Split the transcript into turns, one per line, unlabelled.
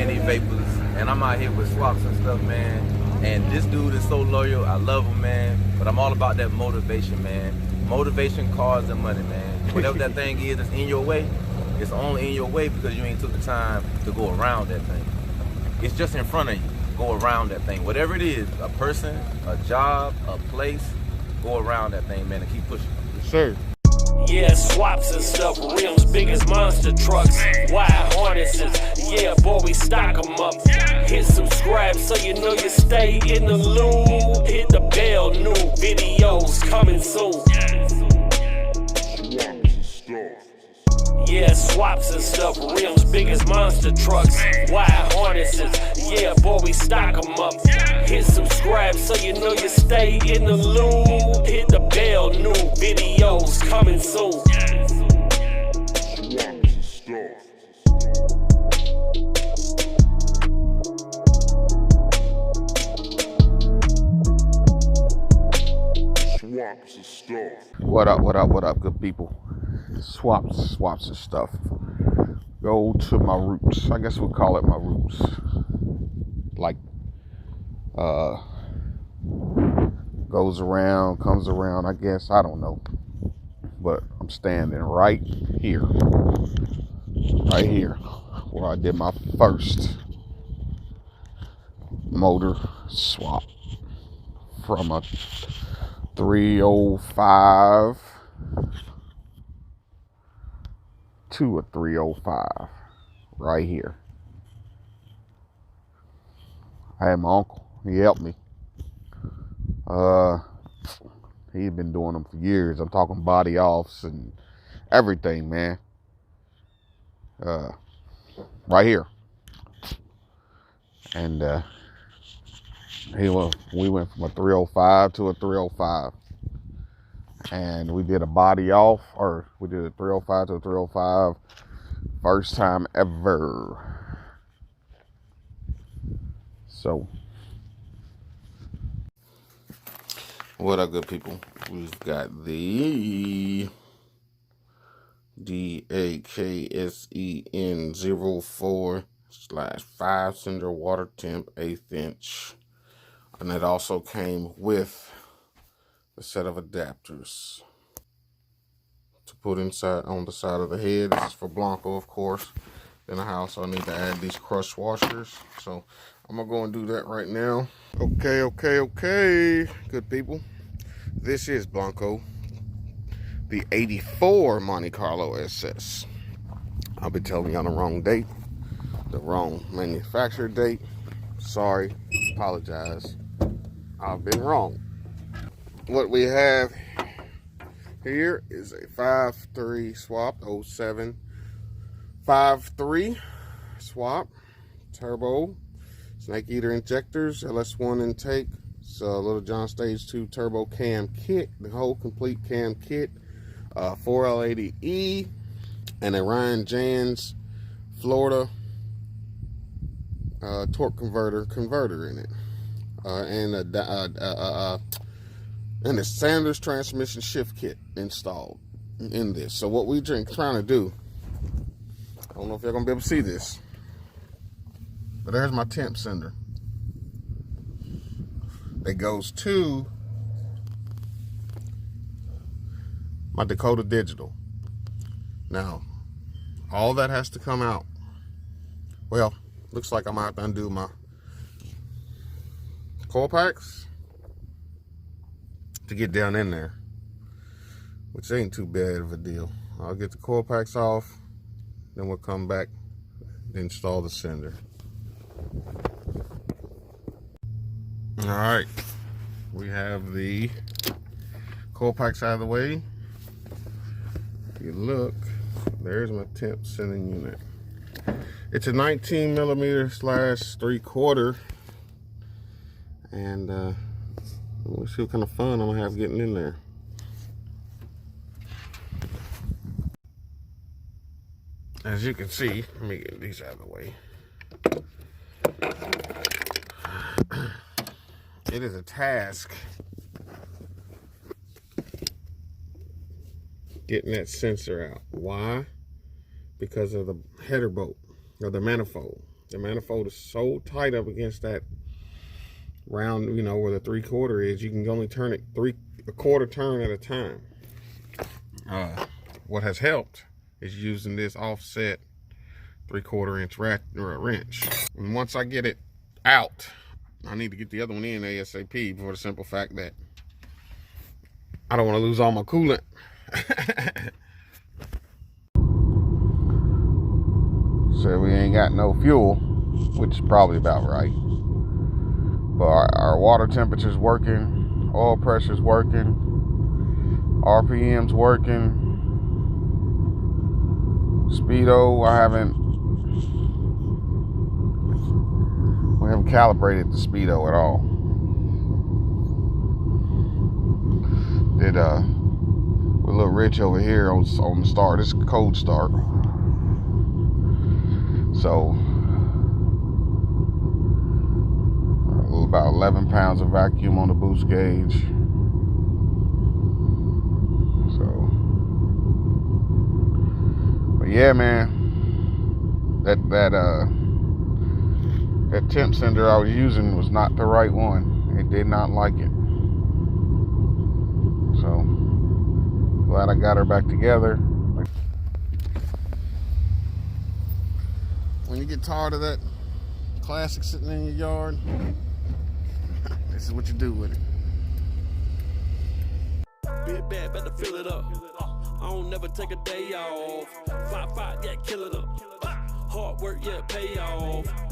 these vapors, and I'm out here with swaps and stuff, man. And this dude is so loyal. I love him, man. But I'm all about that motivation, man. Motivation, cars, and money, man. Whatever that thing is that's in your way, it's only in your way because you ain't took the time to go around that thing. It's just in front of you. Go around that thing. Whatever it is, a person, a job, a place, go around that thing, man, and keep pushing.
Yes, sir.
Yeah, swaps and stuff, rims big as monster trucks, wide harnesses, yeah, boy, we stock them up. Hit subscribe so you know you stay in the loop. Hit the bell, new videos coming soon. Yeah, swaps and stuff, rims big as monster trucks, wide harnesses, yeah, boy, we stock them up. Hit subscribe so you know you stay in the loop. Hit the bell, new videos coming soon.
What up, good people? Swaps and stuff. Go to my roots. I guess we'll call it my roots. Like, goes around, comes around, I guess. I don't know. But I'm standing right here. Right here. Where I did my first motor swap. From a 305 to a 305 right here. I had my uncle. He helped me. He'd been doing them for years. I'm talking body offs and everything, man. Right here. And we went from a 305 to a 305. And we did a body off, or we did a 305 to a 305. First time ever. So, what up, good people? We've got the DAKSEN 04/5 cylinder water temp 1/8 inch. And it also came with a set of adapters to put inside on the side of the head. This is for Blanco, of course. Then I also need to add these crush washers. So I'm gonna go and do that right now. Okay, good people. This is Blanco, the 84 Monte Carlo SS. I'll be telling you on the wrong date, the wrong manufacturer date. Sorry, apologize. I've been wrong. What we have here is a 5.3 swap, 07 5.3 swap, turbo, snake eater injectors, LS1 intake. It's a little John Stage 2 turbo cam kit, the whole complete cam kit, 4L80E, and a Ryan Jans Florida torque converter in it, and a Sanders transmission shift kit installed in this. So what we're trying to do, I don't know if you're gonna be able to see this, but there's my temp sender that goes to my Dakota Digital. Now, all that has to come out. Well, looks like I'm gonna have to undo my coil packs to get down in there, which ain't too bad of a deal. I'll get the coil packs off, then we'll come back and install the sender. All right, we have the coil packs out of the way. If you look, there's my temp sending unit. It's a 19mm/3/4, and we'll see what kind of fun I'm gonna have getting in there. As you can see, let me get these out of the way. It is a task getting that sensor out. Why? Because of the header bolt, or the manifold. The manifold is so tight up against that round, you know, where the 3/4 is, you can only turn it a quarter turn at a time. What has helped is using this offset 3/4 inch wrench. And once I get it out, I need to get the other one in ASAP for the simple fact that I don't want to lose all my coolant. So we ain't got no fuel, which is probably about right. But our water temperature's working, oil pressure's working, RPM's working. Speedo, we haven't calibrated the speedo at all. We're a little rich over here on the start. This is a cold start. So about 11 pounds of vacuum on the boost gauge. So, but yeah, man, that temp sender I was using was not the right one. It did not like it. So glad I got her back together. When you get tired of that classic sitting in your yard, this is what you do with it.
Big bad, better fill it up. I don't never take a day off. 5-5, yeah, kill it up. Hard work, yeah, pay off.